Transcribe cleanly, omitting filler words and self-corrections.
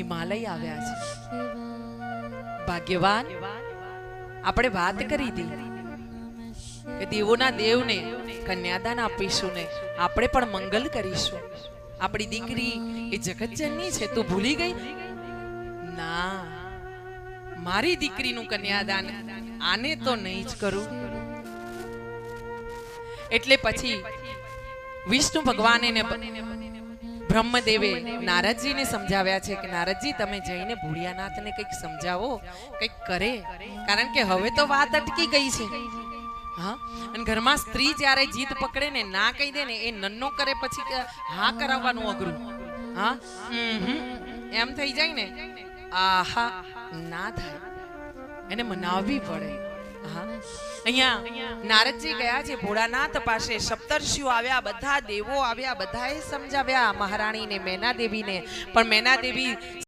હિમાલય આવ્યા છે। ભાગ્યવાન આપણે વાત કરી હતી કે દેવોના દેવને કન્યાદાન આપીશું ને આપણે પણ મંગલ કરીશું। આપણી દીકરી એ જગતજનની છે, તું ભૂલી ગઈ? ના, મારી દીકરીનું કન્યાદાન આને તો નહીં જ કરું। એટલે પછી વિષ્ણુ ભગવાને બ્રહ્મદેવે નારદજીને સમજાવ્યા છે કે નારદજી તમે જઈને ભોળિયાનાથને કંઈક સમજાવો, કંઈક કરે, કારણ કે હવે તો વાત અટકી ગઈ છે। હા, અને ઘરમાં સ્ત્રી જ્યારે જીદ પકડે ને, ના કહી દે ને, એ નન્નો કરે પછી હા કરાવવાનું અઘરું। હા, એમ થઈ જાય ને, આહા ના થાય, એને મનાવવી પડે। હા, અહીંયા નારદજી ગયા છે ભોળાનાથ પાસે, સપ્તર્ષિઓ આવ્યા, બધા દેવો આવ્યા, બધાએ સમજાવ્યા મહારાણીને, મેના દેવીને, પણ મેના દેવી